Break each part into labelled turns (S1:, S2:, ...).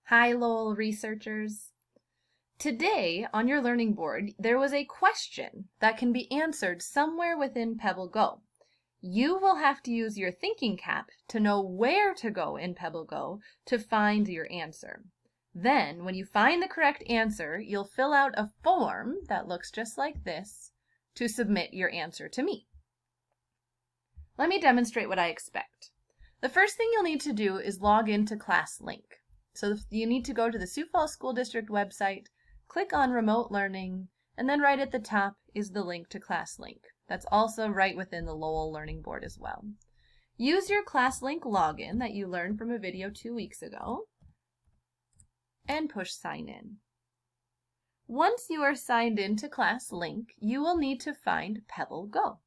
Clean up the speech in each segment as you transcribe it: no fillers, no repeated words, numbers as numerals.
S1: Hi, Lowell researchers. Today, on your learning board, there was a question that can be answered somewhere within Pebble Go. You will have to use your thinking cap to know where to go in Pebble Go to find your answer. Then, when you find the correct answer, you'll fill out a form that looks just like this to submit your answer to me. Let me demonstrate what I expect. The first thing you'll need to do is log into ClassLink. So you need to go to the Sioux Falls School District website, click on Remote Learning, and then right at the top is the link to ClassLink. That's also right within the Lowell Learning Board as well. Use your ClassLink login that you learned from a video 2 weeks ago and push Sign In. Once you are signed in to ClassLink, you will need to find Pebble Go.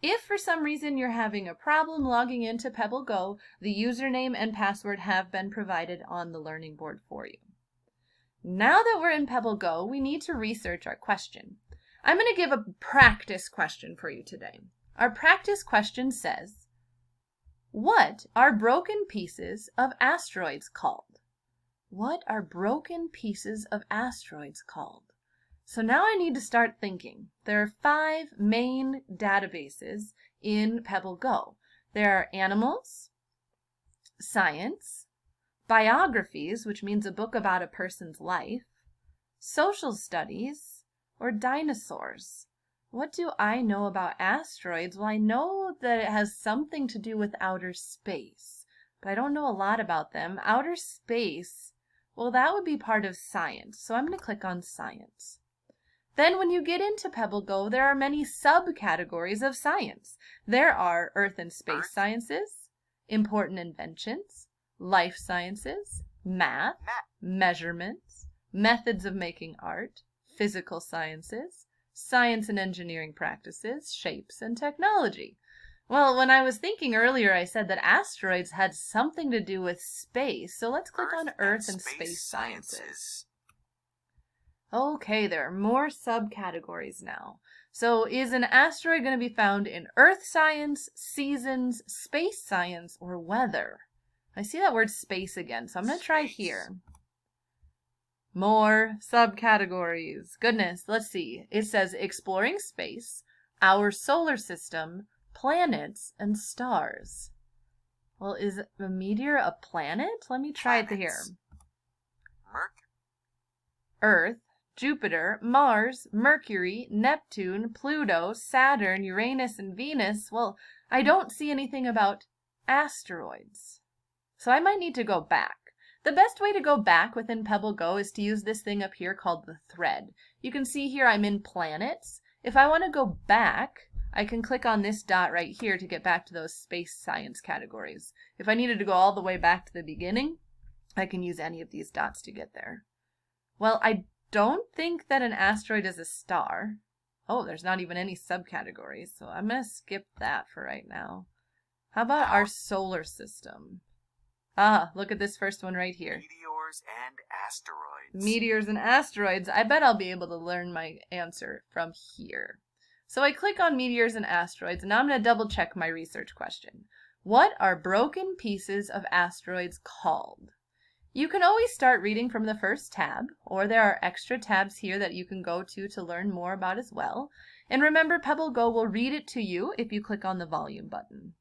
S1: If for some reason you're having a problem logging into Pebble Go, the username and password have been provided on the learning board for you. Now that we're in Pebble Go, we need to research our question. I'm going to give a practice question for you today. Our practice question says, what are broken pieces of asteroids called? What are broken pieces of asteroids called? So now I need to start thinking. There are 5 main databases in Pebble Go. There are animals, science, biographies, which means a book about a person's life, social studies, or dinosaurs. What do I know about asteroids? Well, I know that it has something to do with outer space, but I don't know a lot about them. Outer space, well, that would be part of science, so I'm going to click on science. Then when you get into Pebble Go, there are many subcategories of science. There are earth and space sciences, important inventions, life sciences, math, measurements, methods of making art, physical sciences, science and engineering practices, shapes, and technology. Well, when I was thinking earlier, I said that asteroids had something to do with space, so let's click on earth and space sciences. Okay, there are more subcategories now. So is an asteroid going to be found in earth science, seasons, space science, or weather? I see that word space again, so I'm going to try here. More subcategories. Goodness, let's see. It says exploring space, our solar system, planets, and stars. Well, is a meteor a planet? Let me try it here. Earth, Jupiter, Mars, Mercury, Neptune, Pluto, Saturn, Uranus, and Venus. Well, I don't see anything about asteroids. So I might need to go back. The best way to go back within Pebble Go is to use this thing up here called the thread. You can see here I'm in planets. If I want to go back, I can click on this dot right here to get back to those space science categories. If I needed to go all the way back to the beginning, I can use any of these dots to get there. Well, I don't think that an asteroid is a star. Oh, there's not even any subcategories, so I'm going to skip that for right now. How about our solar system? Ah, look at this first one right here.
S2: Meteors and asteroids.
S1: Meteors and asteroids. I bet I'll be able to learn my answer from here. So I click on meteors and asteroids, and now I'm going to double check my research question. What are broken pieces of asteroids called? You can always start reading from the first tab, or there are extra tabs here that you can go to learn more about as well. And remember, Pebble Go will read it to you if you click on the volume button.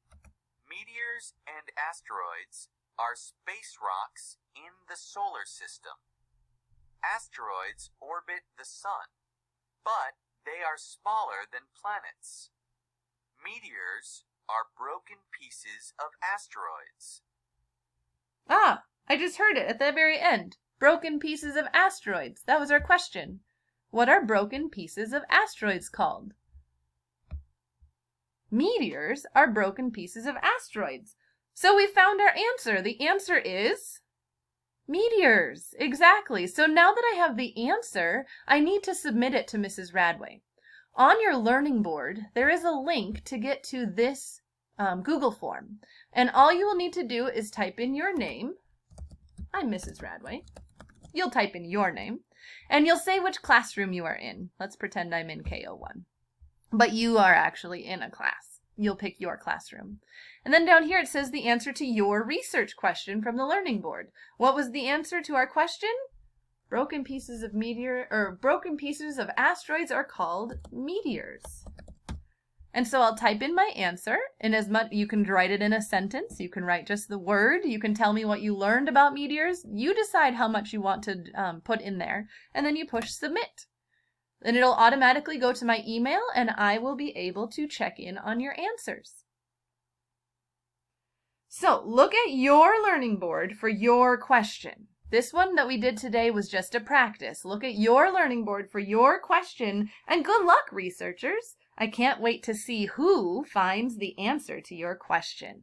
S2: Meteors and asteroids are space rocks in the solar system. Asteroids orbit the sun, but they are smaller than planets. Meteors are broken pieces of asteroids.
S1: Ah! I just heard it at the very end. Broken pieces of asteroids. That was our question. What are broken pieces of asteroids called? Meteors are broken pieces of asteroids. So we found our answer. The answer is meteors. Exactly. So now that I have the answer, I need to submit it to Mrs. Radway. On your learning board, there is a link to get to this Google form. And all you will need to do is type in your name. I'm Mrs. Radway. You'll type in your name, and you'll say which classroom you are in. Let's pretend I'm in K-1. But you are actually in a class. you'll pick your classroom. And then down here it says the answer to your research question from the learning board. What was the answer to our question? Broken pieces of asteroids are called meteors. And so I'll type in my answer, and you can write it in a sentence, you can write just the word, you can tell me what you learned about meteors, you decide how much you want to put in there, and then you push submit. Then it'll automatically go to my email, and I will be able to check in on your answers. So look at your learning board for your question. This one that we did today was just a practice. Look at your learning board for your question, and good luck, researchers! I can't wait to see who finds the answer to your question.